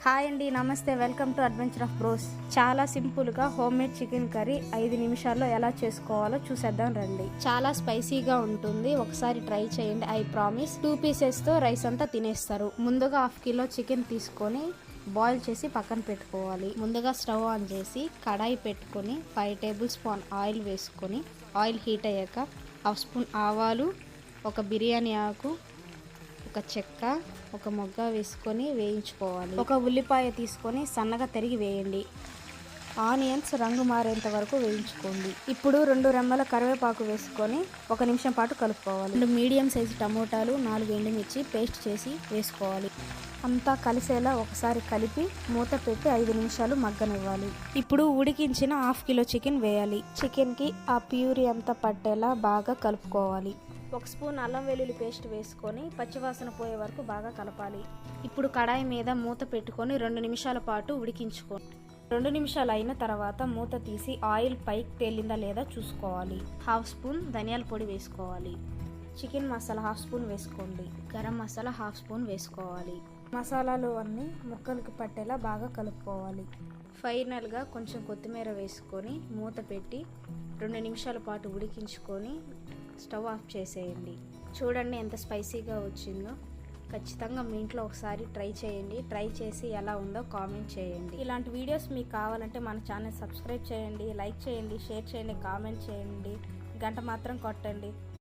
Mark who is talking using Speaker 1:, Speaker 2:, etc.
Speaker 1: Hi అండి, నమస్తే. Welcome to adventure of bros. చాలా సింపుల్గా హోమ్మేడ్ చికెన్ కర్రీ 5 నిమిషాల్లో ఎలా చేసుకోవాలో చూసేద్దాం రండి. చాలా స్పైసీగా ఉంటుంది, ఒకసారి ట్రై చేయండి. I promise. 2 పీసెస్తో రైస్ అంతా తినేస్తారు. ముందుగా 1/2 కిలో చికెన్ తీసుకొని బాయిల్ చేసి పక్కన పెట్టుకోవాలి. ముందుగా స్టవ్ ఆన్ చేసి కడాయి పెట్టుకొని 5 టేబుల్ స్పూన్ ఆయిల్ వేసుకొని ఆయిల్ హీట్ అయ్యాక 1/2 స్పూన్ ఆవాలు, ఒక బిర్యానీ ఆకు, ఒక చెక్క, ఒక మొగ్గ వేసుకొని వేయించుకోవాలి. ఒక ఉల్లిపాయ తీసుకొని సన్నగా తరిగి వేయండి. ఆనియన్స్ రంగు మారేంత వరకు వేయించుకోండి. ఇప్పుడు 2 రెమ్మల కరివేపాకు వేసుకొని 1 నిమిషం పాటు కలుపుకోవాలి. 2 మీడియం సైజు టమోటాలు, 4 ఎండుమిర్చి పేస్ట్ చేసి వేసుకోవాలి. అంతా కలిసేలా ఒకసారి కలిపి మూత పెట్టి 5 నిమిషాలు మగ్గనివ్వాలి. ఇప్పుడు ఉడికించిన 1/2 కిలో చికెన్ వేయాలి. చికెన్కి ఆ ప్యూరీ అంతా పట్టేలా బాగా కలుపుకోవాలి. 1 స్పూన్ అల్లం వెల్లుల్లి పేస్ట్ వేసుకొని పచ్చివాసన పోయే వరకు బాగా కలపాలి. ఇప్పుడు కడాయి మీద మూత పెట్టుకొని 2 నిమిషాల పాటు ఉడికించుకోండి. 2 నిమిషాలు అయిన తర్వాత మూత తీసి ఆయిల్ పైకి తేలిందా లేదా చూసుకోవాలి. 1/2 స్పూన్ ధనియాల పొడి వేసుకోవాలి. చికెన్ మసాలా 1/2 స్పూన్ వేసుకోండి. గరం మసాలా 1/2 స్పూన్ వేసుకోవాలి. మసాలాలు అన్నీ ముక్కలకు పట్టేలా బాగా కలుపుకోవాలి. ఫైనల్గా కొంచెం కొత్తిమీర వేసుకొని మూత పెట్టి 2 నిమిషాల పాటు ఉడికించుకొని స్టవ్ ఆఫ్ చేసేయండి. చూడండి ఎంత స్పైసీగా వచ్చిందో. ఖచ్చితంగా మీ ఇంట్లో ఒకసారి ట్రై చేయండి. ట్రై చేసి ఎలా ఉందో కామెంట్ చేయండి. ఇలాంటి వీడియోస్ మీకు కావాలంటే మన ఛానల్ సబ్స్క్రైబ్ చేయండి, లైక్ చేయండి, షేర్ చేయండి, కామెంట్ చేయండి, గంట మాత్రం కొట్టండి.